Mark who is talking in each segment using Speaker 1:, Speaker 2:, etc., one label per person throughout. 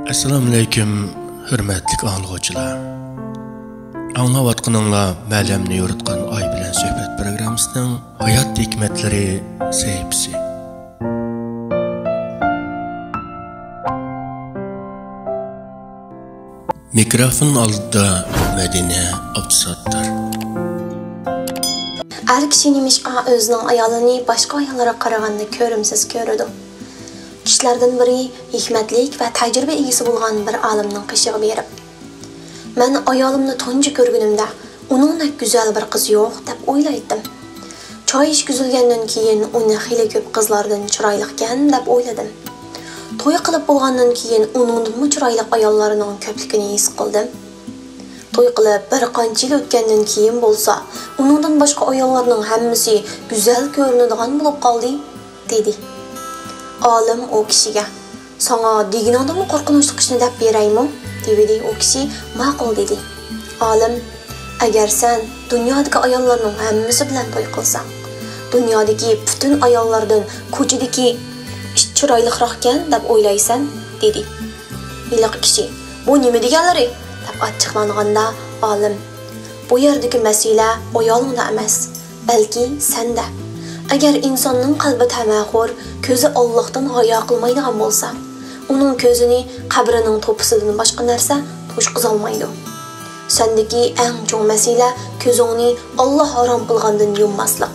Speaker 1: Assalamu alaykum, hurmatli anglag'uvchilar. Anglayotganinglar Ma'lamni yoritgan Oy bilan suhbat programmasining hayot hikmatlari sahifasi. Mikrofon oldida Madina Abdusattar.
Speaker 2: Er kishi nimishqa o'zining ayolini boshqa ayollarga qaraganda ko'rimsiz ko'radi. Kişilerden biri hikmetlik ve tecrübe egisi bo'lgan bir olimning qishig'i berib, "Men ayolimni tunji ko'rgunimda, uningdek go'zal bir qiz yo'q" deb o'ylaydim. Choy ish kuzilgandan keyin uni xili ko'p qizlardan chiroyliqkan deb o'yladim. To'y qilib bo'lgandan keyin uningdan chiroyli ayollarining ko'pligini his qildim. To'y qilib bir qancha yil o'tgandan keyin bo'lsa, uningdan boshqa ayollarning hammasi go'zal ko'rinadigan bo'lib qoldi, dedi. Olim o kishiga, "Sana deganingdan qo'rqinchli ishni deb beraymi?" dedi. O kishi ma'qul dedi. Olim, "Agar sen dunyodagi ayollarning hammasi bilan to'y qilsang, dunyodagi butun ayollardan ko'chadagi chiroyliroqkan deb o'ylaysan" dedi. Biliq kishi, "Bu nima deganlari?" deb achchiqlanganda olim, "Bu yerdagi masala ayolingda emas, balki senda. Agar insonning qalbi tamaxur, ko'zi Allohdan g'oya qilmaydigan bo'lsa, uning ko'zini qabrining to'pisidan boshqa narsa to'shqizolmaydi. Sendagi eng chong masala ko'zingni Alloh harom qilgandan yummaslik.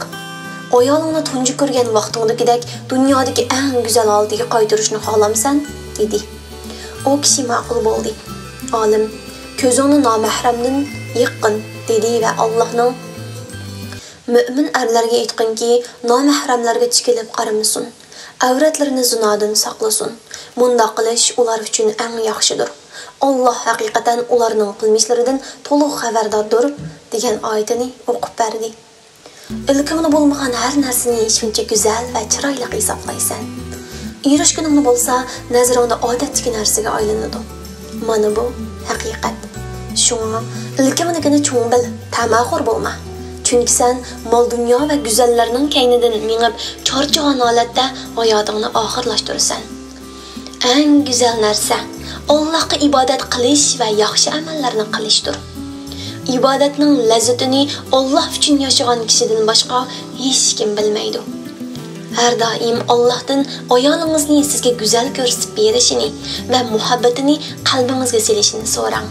Speaker 2: Ayolingni tunji ko'rgan vaqtingdagidek dunyodagi eng go'zal holatiga qaytarishni xohlamsan?" dedi. O kishi ma'qul bo'ldi. Olim, "Ko'zingni nomahramdan yiqqin" dedi va Allohning "Mümin erlarga aytqinki, nomahramlarga tikilib qaramasin, avratlarini zinodan saqlasin. Bunda qilish ular uchun eng yaxshidir. Alloh haqiqatan ularning qilmishlaridan to'liq xabardordir" degan oyatini o'qib berdi. Ilkimni bo'lmagan har narsani shuncha go'zal va chiroyli hisoblaysan. Erishguningni bo'lsa, nazaringda odatdagi narsaga aylanadi. Mana bu haqiqat. Shunga ilkimnigini cho'ng bil, tamaxur bo'lma. Çünkü sen mal dünya ve güzellerinin kaynidan minib charchagan holatda hayotingni oxirlashtirsan. Eng güzel narsa Allohga ibodat qilish va yaxshi amallarni qilishdir. Ibodatning lazzatini Alloh uchun yashagan kishidan boshqa hech kim bilmaydi. Har doim Allohdan ayolingizni sizga go'zal ko'rsatib berishini va muhabbatini qalbingizga selishini so'rang.